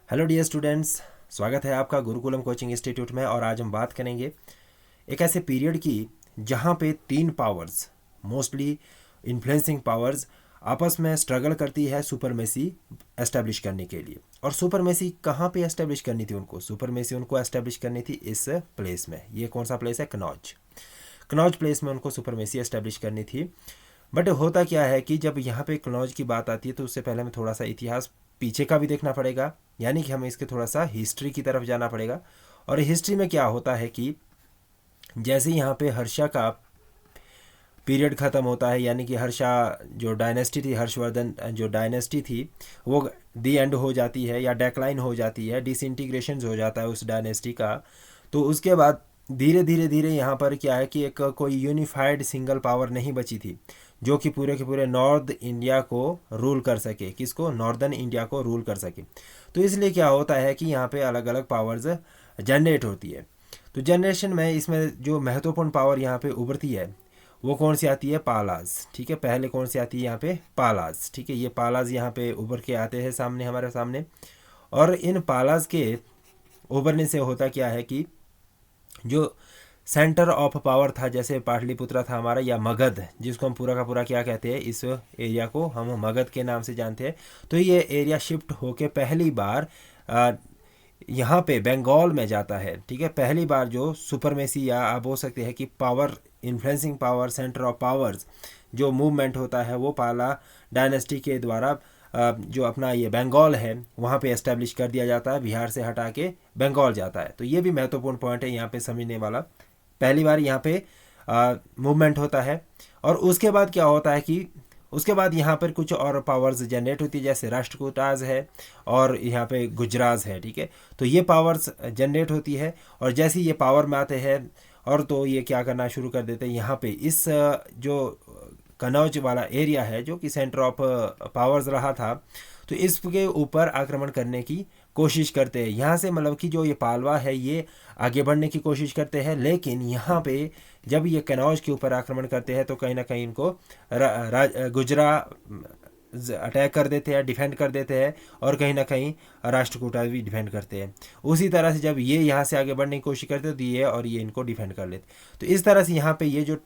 Hello dear students, स्वागत है आपका गुरुकुलम कोचिंग इंस्टीट्यूट में। और आज हम बात करेंगे एक ऐसे पीरियड की जहाँ पे तीन पावर्स, मोस्टली इन्फ्लुएंसिंग पावर्स, आपस में स्ट्रगल करती है सुपरमेसी एस्टेब्लिश करने के लिए। और सुपरमेसी कहाँ पे एस्टेब्लिश करनी थी उनको? सुपरमेसी उनको एस्टेब्लिश करनी थी इस प्लेस में। ये कौन सा प्लेस है? कनौज। कनौज प्लेस में उनको सुपरमेसी एस्टेब्लिश करनी थी। बट होता क्या है कि जब यहाँ पे कनौज की बात आती है तो उससे पहले हमें थोड़ा सा इतिहास पीछे का भी देखना पड़ेगा, यानी कि हमें इसके थोड़ा सा हिस्ट्री की तरफ जाना पड़ेगा। और हिस्ट्री में क्या होता है कि जैसे यहाँ पे हर्षा का पीरियड ख़त्म होता है, यानी कि हर्षा जो डायनेस्टी थी, हर्षवर्धन जो डायनेस्टी थी, वो दी एंड हो जाती है या डेक्लाइन हो जाती है, डिसइंटीग्रेशन हो जाता है उस डायनेस्टी का। तो उसके बाद धीरे धीरे धीरे यहाँ पर क्या है कि एक कोई यूनिफाइड सिंगल पावर नहीं बची थी जो कि पूरे के पूरे नॉर्थ इंडिया को रूल कर सके। किसको? नॉर्दर्न इंडिया को रूल कर सके। तो इसलिए क्या होता है कि यहाँ पे अलग अलग पावर्स जनरेट होती है। तो जनरेशन में इसमें जो महत्वपूर्ण पावर यहाँ पे उभरती है वो कौन सी आती है? पालाज। ठीक है, पहले कौन सी आती है यहाँ पे? पालाज। ठीक है, ये पालाज यहाँ पे उभर के आते हैं सामने, हमारे सामने। और इन पालाज के उभरने से होता क्या है कि जो सेंटर ऑफ पावर था, जैसे पाटलिपुत्रा था हमारा, या मगध, जिसको हम पूरा का पूरा क्या कहते हैं, इस एरिया को हम मगध के नाम से जानते हैं। तो ये एरिया शिफ्ट होके पहली बार यहाँ पे बंगाल में जाता है। ठीक है, पहली बार जो सुपरमेसी, या आप बोल सकते हैं कि power, influencing power, centre of powers जो मूवमेंट होता है वो पाला डायनेस्टी के द्वारा जो अपना ये बंगाल है वहाँ पे एस्टेब्लिश कर दिया जाता है। बिहार से हटा के बंगाल जाता है। तो ये भी महत्वपूर्ण पॉइंट है यहाँ पे समझने वाला। पहली बार यहाँ पे मूवमेंट होता है। और उसके बाद क्या होता है कि उसके बाद यहाँ पर कुछ और पावर्स जनरेट होती है, जैसे राष्ट्रकूटाज है और यहाँ पे गुजराज है। ठीक है, तो ये पावर्स जनरेट होती है। और जैसे ये पावर में आते हैं और तो ये क्या करना शुरू कर देते हैं, यहाँ पे इस जो कनौज वाला एरिया है जो कि सेंटर ऑफ पावर्स रहा था, तो इसके ऊपर आक्रमण करने की कोशिश करते हैं। यहाँ से मतलब कि जो ये पालवा है ये आगे बढ़ने की कोशिश करते हैं, लेकिन यहाँ पे जब ये कनौज के ऊपर आक्रमण करते हैं तो कहीं ना कहीं इनको गुजरा अटैक कर देते हैं, डिफेंड कर देते हैं। और कहीं ना कहीं राष्ट्रकूटा भी डिफेंड करते हैं। उसी तरह से जब ये यहाँ से आगे बढ़ने की कोशिश करते हैं तो ये और ये इनको डिफेंड कर लेते। तो इस तरह से यहाँ पे ये जो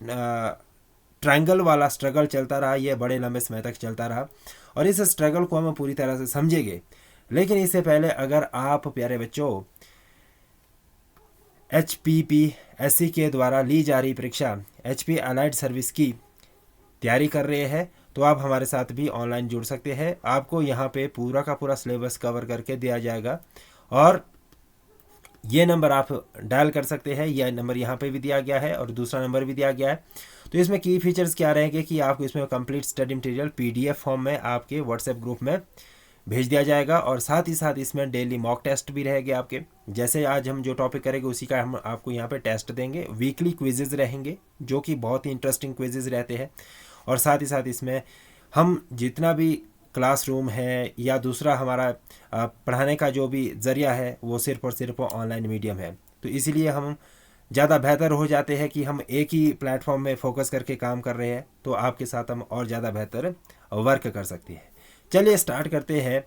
ट्रायंगल वाला स्ट्रगल चलता रहा, ये बड़े लंबे समय तक चलता रहा। और इस स्ट्रगल को हम पूरी तरह से समझेंगे। लेकिन इससे पहले अगर आप प्यारे बच्चों HPPSC के द्वारा ली जा रही परीक्षा HP अलाइड सर्विस की तैयारी कर रहे हैं तो आप हमारे साथ भी ऑनलाइन जुड़ सकते हैं। आपको यहाँ पे पूरा का पूरा सिलेबस कवर करके दिया जाएगा। और ये नंबर आप डायल कर सकते हैं, यह नंबर यहाँ पे भी दिया गया है और दूसरा नंबर भी दिया गया है। तो इसमें की फीचर्स क्या रहेंगे कि आपको इसमें complete study material PDF form में आपके व्हाट्सएप ग्रुप में भेज दिया जाएगा। और साथ ही साथ इसमें डेली मॉक टेस्ट भी रहेंगे आपके। जैसे आज हम जो टॉपिक करेंगे उसी का हम आपको यहाँ पे टेस्ट देंगे। वीकली क्विजेज रहेंगे जो कि बहुत ही इंटरेस्टिंग क्विजेज रहते हैं। और साथ ही साथ इसमें हम जितना भी क्लासरूम है या दूसरा हमारा पढ़ाने का जो भी ज़रिया है वो सिर्फ और सिर्फ ऑनलाइन मीडियम है। तो इसीलिए हम ज़्यादा बेहतर हो जाते हैं कि हम एक ही प्लेटफॉर्म में फोकस करके काम कर रहे हैं। तो आपके साथ हम और ज़्यादा बेहतर वर्क कर सकते हैं। चलिए स्टार्ट करते हैं।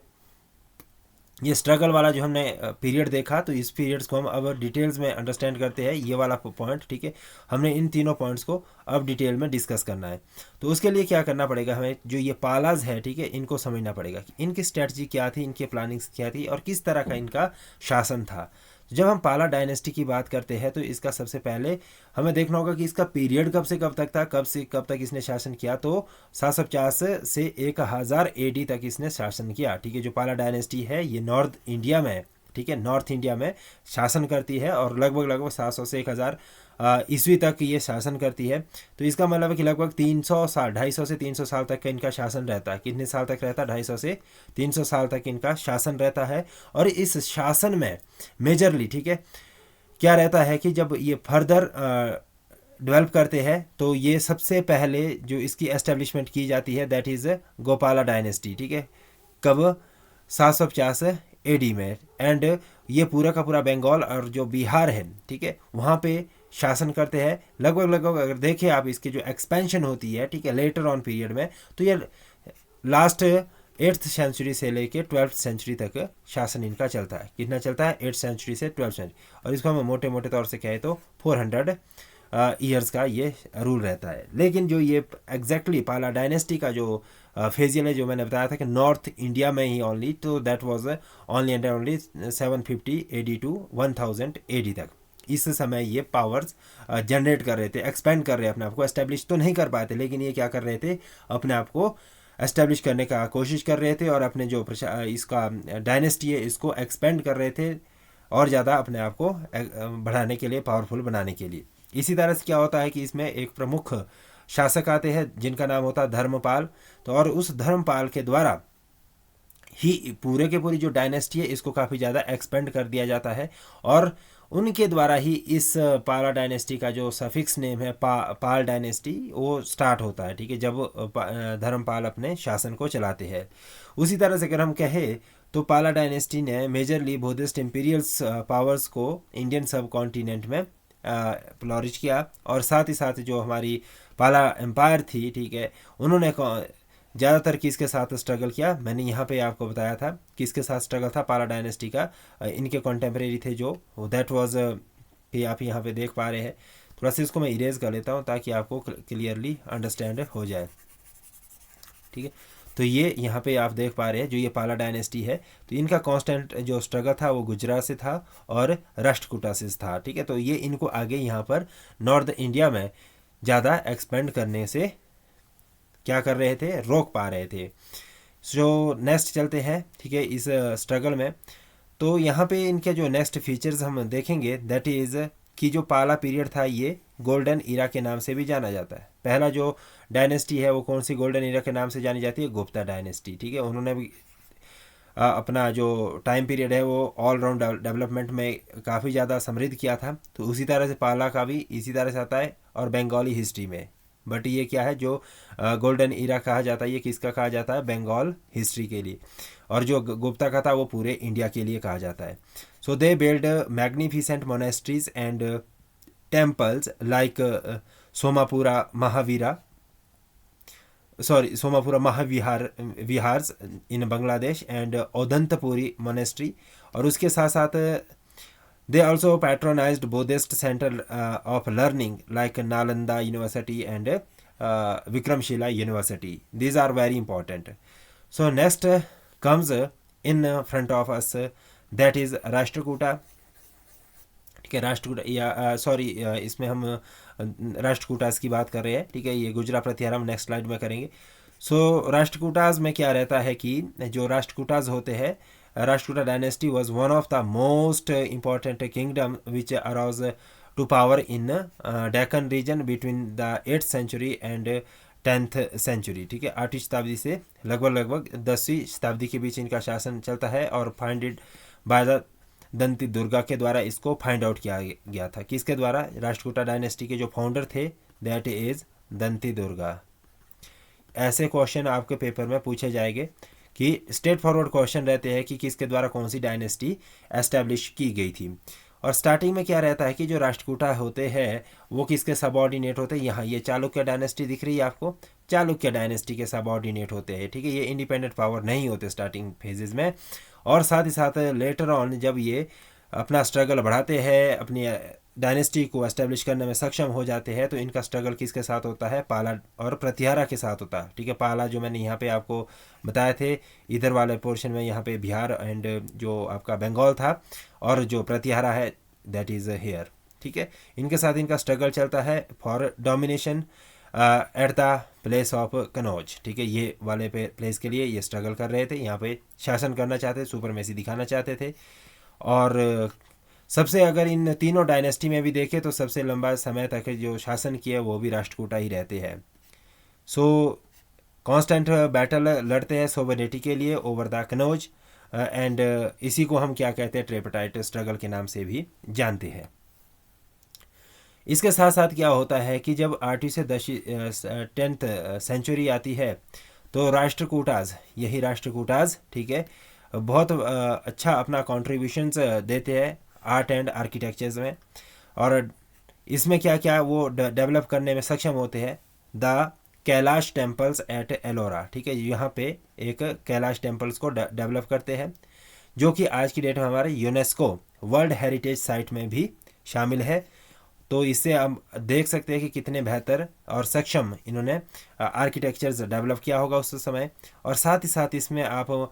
ये स्ट्रगल वाला जो हमने पीरियड देखा, तो इस पीरियड्स को हम अब डिटेल्स में अंडरस्टैंड करते हैं। ये वाला पॉइंट, ठीक है, हमने इन तीनों पॉइंट्स को अब डिटेल में डिस्कस करना है। तो उसके लिए क्या करना पड़ेगा, हमें जो ये पालाज है, ठीक है, इनको समझना पड़ेगा कि इनकी स्ट्रेटजी क्या थी, इनकी प्लानिंग्स क्या थी और किस तरह का इनका शासन था। जब हम पाला डायनेस्टी की बात करते हैं तो इसका सबसे पहले हमें देखना होगा कि इसका पीरियड कब से कब तक था, कब से कब तक इसने शासन किया। तो 750 से 1000 AD तक इसने शासन किया। ठीक है, जो पाला डायनेस्टी है ये नॉर्थ इंडिया में, ठीक है, नॉर्थ इंडिया में शासन करती है और लगभग 700 से 1000 ईस्वी तक ये शासन करती है। तो इसका मतलब है कि लगभग 300 साल, 250 से 300 साल तक का इनका शासन रहता है। कितने साल तक रहता है? 250 से 300 साल तक इनका शासन रहता है। और इस शासन में मेजरली, ठीक है, क्या रहता है कि जब ये फर्दर डेवलप करते हैं तो ये सबसे पहले जो इसकी एस्टेब्लिशमेंट की जाती है दैट इज़ गोपाला डायनेस्टी। ठीक है, कब? 750 AD में। एंड ये पूरा का पूरा बंगाल और जो बिहार है, ठीक है, वहाँ पे शासन करते हैं। लगभग अगर देखें आप इसकी जो एक्सपेंशन होती है, ठीक है, लेटर ऑन पीरियड में, तो ये लास्ट 8th सेंचुरी से लेके 12th सेंचुरी तक शासन इनका चलता है। कितना चलता है? 8th सेंचुरी से 12th सेंचुरी, और इसको हम मोटे मोटे तौर से कहें तो 400 ईयर्स का ये रूल रहता है। लेकिन जो ये एग्जैक्टली पाला डायनेस्टी का जो फेजियल है, जो मैंने बताया था कि नॉर्थ इंडिया में ही ओनली, तो that was only and only 750 AD to 1000 AD तक। इस समय ये पावर्स जनरेट कर रहे थे, एक्सपेंड कर रहे अपने आप को, एस्टेब्लिश तो नहीं कर पाए थे, लेकिन ये क्या कर रहे थे, अपने आप को एस्टेब्लिश करने का कोशिश कर रहे थे, और अपने जो इसका डायनेस्टी है इसको एक्सपेंड कर रहे थे, और ज़्यादा अपने आप को बढ़ाने के लिए, पावरफुल बनाने के लिए। इसी तरह से क्या होता है कि इसमें एक प्रमुख शासक आते हैं जिनका नाम होता है धर्मपाल। तो और उस धर्मपाल के द्वारा ही पूरे के पूरी जो डायनेस्टी है इसको काफ़ी ज़्यादा एक्सपेंड कर दिया जाता है, और उनके द्वारा ही इस पाला डायनेस्टी का जो सफिक्स नेम है पाल डायनेस्टी वो स्टार्ट होता है। ठीक है, जब धर्मपाल अपने शासन को चलाते हैं। उसी तरह से अगर हम कहें तो पाला डायनेस्टी ने मेजरली बुद्धिस्ट इंपीरियल्स पावर्स को इंडियन सब कॉन्टिनेंट में फ्लॉरिश किया, और साथ ही साथ जो हमारी पाला एम्पायर थी, ठीक है, उन्होंने ज़्यादातर किसके साथ स्ट्रगल किया? मैंने यहाँ पे आपको बताया था किसके साथ स्ट्रगल था पाला डायनेस्टी का। इनके कॉन्टेम्परेरी थे जो, दैट वाज कि आप यहाँ पे देख पा रहे हैं। थोड़ा सा इसको मैं इरेज कर लेता हूँ ताकि आपको क्लियरली अंडरस्टैंड हो जाए। ठीक है, तो ये यहाँ पे आप देख पा रहे हैं जो ये पाला डायनेस्टी है, तो इनका कांस्टेंट जो स्ट्रगल था वो गुजरात से था और राष्ट्रकूटा से था। ठीक है, तो ये इनको आगे यहाँ पर नॉर्थ इंडिया में ज़्यादा एक्सपेंड करने से क्या कर रहे थे? रोक पा रहे थे। जो नेक्स्ट चलते हैं, ठीक है, इस स्ट्रगल में। तो यहाँ पे इनके जो नेक्स्ट फीचर्स हम देखेंगे, दैट इज़ कि जो पाला पीरियड था ये गोल्डन इरा के नाम से भी जाना जाता है। पहला जो डायनेस्टी है वो कौन सी गोल्डन इरा के नाम से जानी जाती है? गुप्ता डायनेस्टी। ठीक है, उन्होंने भी अपना जो टाइम पीरियड है वो ऑलराउंड डेवलपमेंट में काफ़ी ज़्यादा समृद्ध किया था। तो उसी तरह से पाला का भी इसी तरह से आता है, और बंगाली हिस्ट्री में। बट ये क्या है, जो गोल्डन इरा कहा जाता है, ये किसका कहा जाता है? बंगाल हिस्ट्री के लिए। और जो गुप्ता का था वो पूरे इंडिया के लिए कहा जाता है। So they build magnificent monasteries and temples like Somapura Mahaviharas in Bangladesh and Odantapuri monastery. और उसके साथ साथ they also patronized Buddhist center of learning like Nalanda University and Vikramshila University. These are very important. So next comes in front of us, that is Rashtrakuta. ठीक है, राष्ट्रकूटा या sorry इसमें हम राष्ट्रकूटास की बात कर रहे हैं। ठीक है, ये गुजरात प्रतिहार हम नेक्स्ट स्लाइड में करेंगे। सो राष्ट्रकूटास में क्या रहता है कि जो राष्ट्रकूटास होते हैं, Rashtrakuta dynasty was one of the most important kingdom which arose to power in Deccan region between the 8th century and 10th century. ठीक है, 8वीं शताब्दी से लगभग 10वीं शताब्दी के बीच इनका शासन चलता है, और फाइंडेड बाय द दंती दुर्गा के द्वारा इसको फाइंड आउट किया गया था। किसके द्वारा? राष्ट्रकूटा डायनेस्टी के जो फाउंडर थे, दैट इज दंती दुर्गा। ऐसे क्वेश्चन आपके पेपर में पूछे जाएंगे कि स्ट्रेट फॉरवर्ड क्वेश्चन रहते हैं कि किसके द्वारा कौन सी डायनेस्टी एस्टेब्लिश की गई थी। और स्टार्टिंग में क्या रहता है कि जो राष्ट्रकूटा होते हैं वो किसके सबऑर्डिनेट होते हैं? यहाँ ये चालुक्य डायनेस्टी दिख रही है आपको, चालुक्य डायनेस्टी के सबऑर्डिनेट होते हैं। ठीक है, ये इंडिपेंडेंट पावर नहीं होते स्टार्टिंग फेजेस में, और साथ ही साथ लेटर ऑन जब ये अपना स्ट्रगल बढ़ाते हैं, अपनी डायनेस्टी को एस्टेब्लिश करने में सक्षम हो जाते हैं, तो इनका स्ट्रगल किसके साथ होता है? पाला और प्रतिहारा के साथ होता है। ठीक है, पाला जो मैंने यहाँ पे आपको बताए थे, इधर वाले पोर्शन में यहाँ पे बिहार एंड जो आपका बंगाल था, और जो प्रतिहारा है दैट इज़ हेयर। ठीक है, इनके साथ इनका स्ट्रगल चलता है for domination at the place of Kannauj. ठीक है, ये वाले प्लेस के लिए ये स्ट्रगल कर रहे थे, यहाँ पे शासन करना चाहते थे, सुपरमेसी दिखाना चाहते थे। और सबसे अगर इन तीनों डायनेस्टी में भी देखें तो सबसे लंबा समय तक जो शासन किया वो भी राष्ट्रकूटा ही रहते हैं। सो कांस्टेंट बैटल लड़ते हैं सोवरेनिटी के लिए ओवर द कनौज, एंड इसी को हम क्या कहते हैं? ट्रिपाइट स्ट्रगल के नाम से भी जानते हैं। इसके साथ साथ क्या होता है कि जब 8वीं से 10th सेंचुरी आती है तो राष्ट्रकूटाज, यही राष्ट्रकूटाज, ठीक है, बहुत अच्छा अपना कॉन्ट्रीब्यूशंस देते हैं आर्ट एंड आर्किटेक्चर्स में, और इसमें क्या क्या वो डेवलप करने में सक्षम होते हैं? The Kailash temples at Ellora, ठीक है, यहाँ पे एक कैलाश टेम्पल्स को डेवलप करते हैं, जो कि आज की डेट में हमारे यूनेस्को वर्ल्ड हेरिटेज साइट में भी शामिल है। तो इससे हम देख सकते हैं कि कितने बेहतर और सक्षम इन्होंने आर्किटेक्चर्स डेवलप किया होगा उस समय। और साथ ही साथ इसमें आप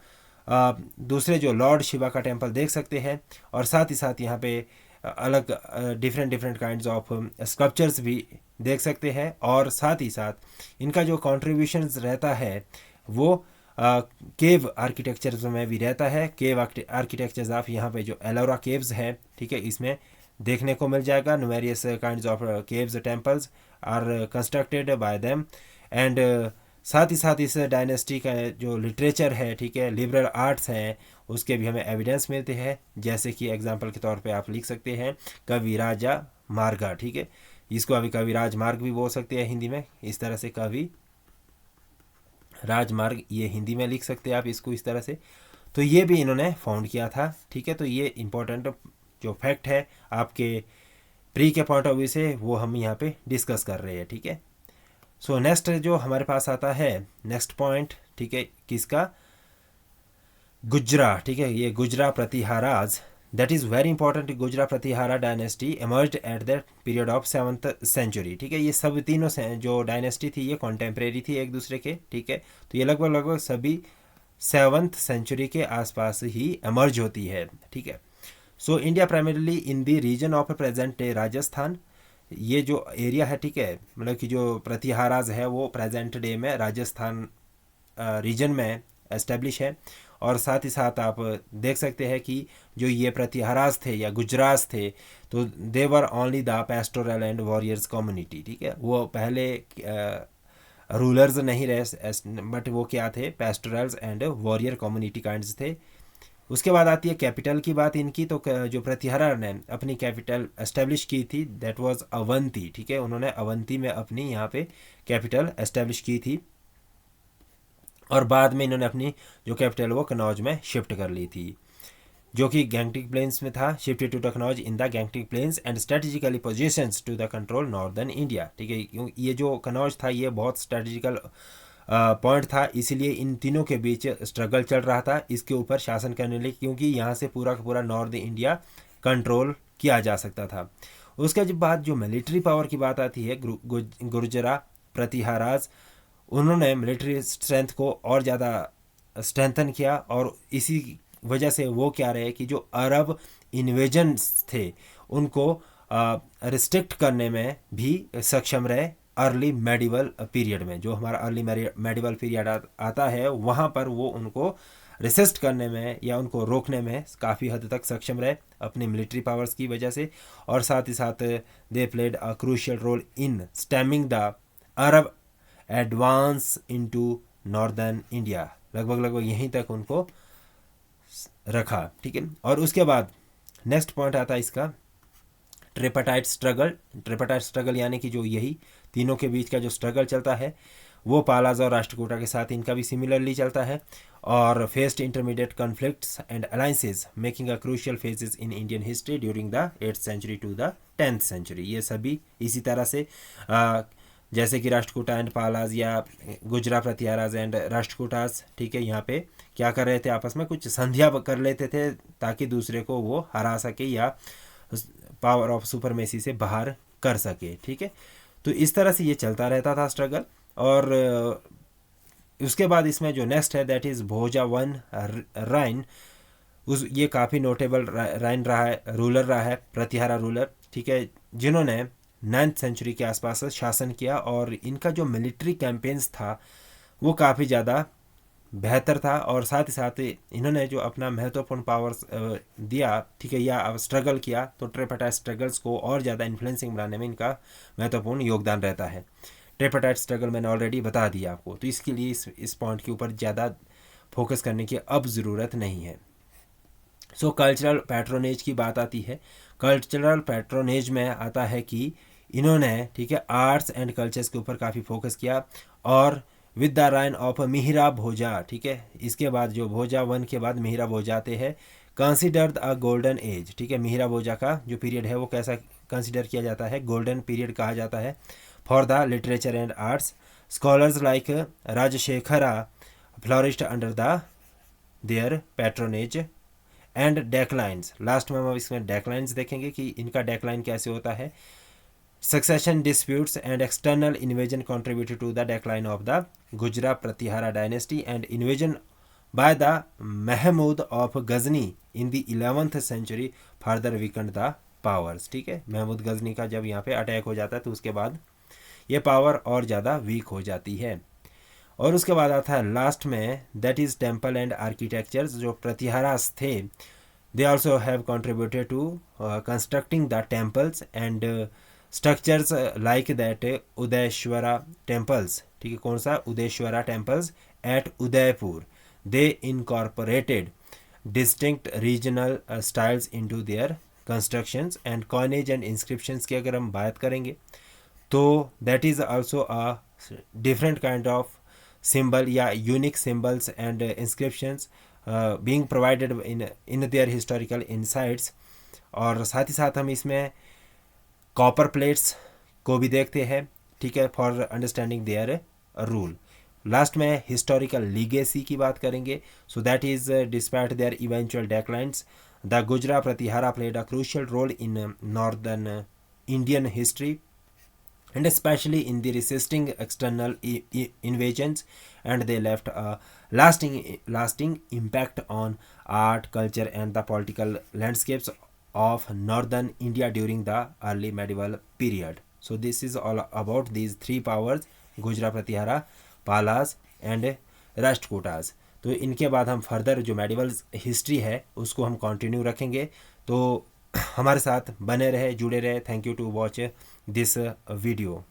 दूसरे जो लॉर्ड शिवा का टेम्पल देख सकते हैं, और साथ ही साथ यहाँ पे अलग डिफरेंट काइंड्स ऑफ स्कल्पचर्स भी देख सकते हैं। और साथ ही साथ इनका जो कॉन्ट्रीब्यूशंस रहता है वो केव आर्किटेक्चर्स में भी रहता है। केव आर्किटेक्चर्स आप यहाँ पे जो एलोरा केव्स है, ठीक है, इसमें देखने को मिल जाएगा। Numerous kinds of caves temples are constructed by them. And साथ ही साथ इस डायनेस्टी का जो लिटरेचर है, ठीक है, लिबरल आर्ट्स हैं, उसके भी हमें एविडेंस मिलते हैं। जैसे कि एग्जांपल के तौर पे आप लिख सकते हैं कविराजा मार्गा, ठीक है, इसको अभी कविराज मार्ग भी बोल सकते हैं हिंदी में, इस तरह से कवि राजमार्ग, ये हिंदी में लिख सकते हैं आप इसको इस तरह से। तो ये भी इन्होंने फाउंड किया था, ठीक है। तो ये इम्पोर्टेंट जो फैक्ट है आपके प्री के पॉइंट ऑफ व्यू से, वो हम यहाँ पे डिस्कस कर रहे हैं, ठीक है। सो नेक्स्ट जो हमारे पास आता है नेक्स्ट पॉइंट, ठीक है, किसका, गुजरा, ठीक है, ये Gurjara Pratiharas, that is very important. Gurjara Pratihara dynasty emerged at the period of 7th century, ठीक है। ये सब तीनों से जो डायनेस्टी थी ये कॉन्टेम्परेरी थी एक दूसरे के, ठीक है। तो ये लगभग सभी 7th सेंचुरी के आसपास ही एमर्ज होती है, ठीक है। So India primarily in the region of present day Rajasthan, ये जो एरिया है, ठीक है, मतलब कि जो प्रतिहाराज है वो प्रेजेंट डे में राजस्थान रीजन में एस्टेब्लिश है। और साथ ही साथ आप देख सकते हैं कि जो ये प्रतिहाराज थे या गुजराज थे, तो they were only the pastoral and warriors community, ठीक है। वो पहले रूलर्स नहीं रहे, बट वो क्या थे, pastorals and warrior community kinds थे। उसके बाद आती है कैपिटल की बात इनकी। तो जो प्रतिहारा ने अपनी कैपिटल एस्टेब्लिश की थी दैट वाज अवंती, ठीक है, उन्होंने अवंती में अपनी यहाँ पे कैपिटल एस्टेब्लिश की थी। और बाद में इन्होंने अपनी जो कैपिटल वो कनौज में शिफ्ट कर ली थी, जो कि गैंगटिक प्लेन्स में था। Shifted to Kannauj in the Gangetic plains and strategically positions to the control northern India, ठीक है। ये जो कनौज था ये बहुत स्ट्रेटेजिकल पॉइंट था, इसीलिए इन तीनों के बीच स्ट्रगल चल रहा था इसके ऊपर शासन करने लिए, क्योंकि यहाँ से पूरा का पूरा नॉर्थ इंडिया कंट्रोल किया जा सकता था। उसके बाद जो मिलिट्री पावर की बात आती है, गुर्जरा प्रतिहाराज, उन्होंने मिलिट्री स्ट्रेंथ को और ज़्यादा स्ट्रेंथन किया। और इसी वजह से वो क्या रहे कि जो अरब इन्वेजन्स थे उनको रिस्ट्रिक्ट करने में भी सक्षम रहे। अर्ली मेडिवल पीरियड में, जो हमारा अर्ली मेडिवल पीरियड आता है, वहाँ पर वो उनको रेसिस्ट करने में या उनको रोकने में काफ़ी हद तक सक्षम रहे अपनी मिलिट्री पावर्स की वजह से। और साथ ही साथ they played a crucial role in stemming the Arab advance into northern India, लगभग यहीं तक उनको रखा, ठीक है। और उसके बाद नेक्स्ट पॉइंट आता है इसका ट्रिपाटाइट स्ट्रगल। ट्रिपाटाइट स्ट्रगल यानी कि जो यही तीनों के बीच का जो स्ट्रगल चलता है वो पालाज और राष्ट्रकूटा के साथ इनका भी सिमिलरली चलता है। और faced intermediate conflicts and alliances making a crucial phases in Indian history during the 8th century to the 10th century. ये सभी इसी तरह से जैसे कि राष्ट्रकूटा एंड पालाज या गुजरा प्रतिहाराज एंड राष्ट्रकूटास, ठीक है, यहाँ पे क्या कर रहे थे, आपस में कुछ संधिया कर लेते थे ताकि दूसरे को वो हरा सके या पावर ऑफ सुपरमेसी से बाहर कर सके, ठीक है। तो इस तरह से ये चलता रहता था स्ट्रगल। और उसके बाद इसमें जो नेक्स्ट है दैट इज़ भोजा वन राइन। ये काफ़ी नोटेबल राइन रहा है, रूलर रहा है, प्रतिहारा रूलर, ठीक है, जिन्होंने 9th सेंचुरी के आसपास शासन किया। और इनका जो मिलिट्री कैंपेन्स था वो काफ़ी ज़्यादा बेहतर था। और साथ ही साथ इन्होंने जो अपना महत्वपूर्ण पावर्स दिया, ठीक है, या स्ट्रगल किया, तो ट्रिपाटाइट स्ट्रगल्स को और ज़्यादा इन्फ्लुएंसिंग बनाने में इनका महत्वपूर्ण योगदान रहता है। ट्रिपाटाइट स्ट्रगल मैंने ऑलरेडी बता दिया आपको, तो इसके लिए इस पॉइंट के ऊपर ज़्यादा फोकस करने की अब ज़रूरत नहीं है। सो कल्चरल पैट्रोनेज की बात आती है। कल्चरल पैट्रोनेज में आता है कि इन्होंने, ठीक है, आर्ट्स एंड कल्चर्स के ऊपर काफ़ी फोकस किया। और with the reign of Mihira भोजा, ठीक है, इसके बाद जो भोजा वन के बाद मिहिरा भोजा आते हैं, कंसिडर्ड अ गोल्डन एज, ठीक है। मिहिरा भोजा का जो पीरियड है वो कैसा कंसिडर किया जाता है, गोल्डन पीरियड कहा जाता है for the literature and arts. Scholars like Rajashekhara flourished under their patronage and declines. Last में हम इसमें declines देखेंगे कि इनका decline कैसे होता है. Succession disputes and external invasion contributed to the decline of the Gujra Pratihara dynasty, and invasion by the Mahmud of Ghazni in the 11th century further weakened the powers. ठीक है, महमूद गजनी का जब यहाँ पे अटैक हो जाता है तो उसके बाद ये पावर और ज़्यादा वीक हो जाती है. और उसके बाद आता है लास्ट में, that is temple and architectures. जो प्रतिहारास थे, they also have contributed to constructing the temples and structures like that Udayeshwara temples. ठीक है, कौन सा? Udayeshwara temples at Udaipur. They incorporated distinct regional styles into their constructions and coinage and inscriptions की अगर हम बात करेंगे तो that is also a different kind of symbol या unique symbols and inscriptions being provided in their historical insights. और साथ ही साथ हम इसमें कॉपर प्लेट्स को भी देखते हैं. ठीक है, for understanding their rule. Last में हिस्टोरिकल लीगेसी की बात करेंगे. So that is despite their eventual declines, the Gurjara Pratihara played a crucial role in northern Indian history and especially in the resisting external invasions, and they left a lasting impact on art, culture and the political landscapes of northern India during the early medieval period. So this is all about these three powers, गुजरा प्रतिहारा, पालास and Rashtrakutas. तो इनके बाद हम further जो medieval history है उसको हम continue रखेंगे. तो हमारे साथ बने रहे, जुड़े रहे. Thank you to watch this video.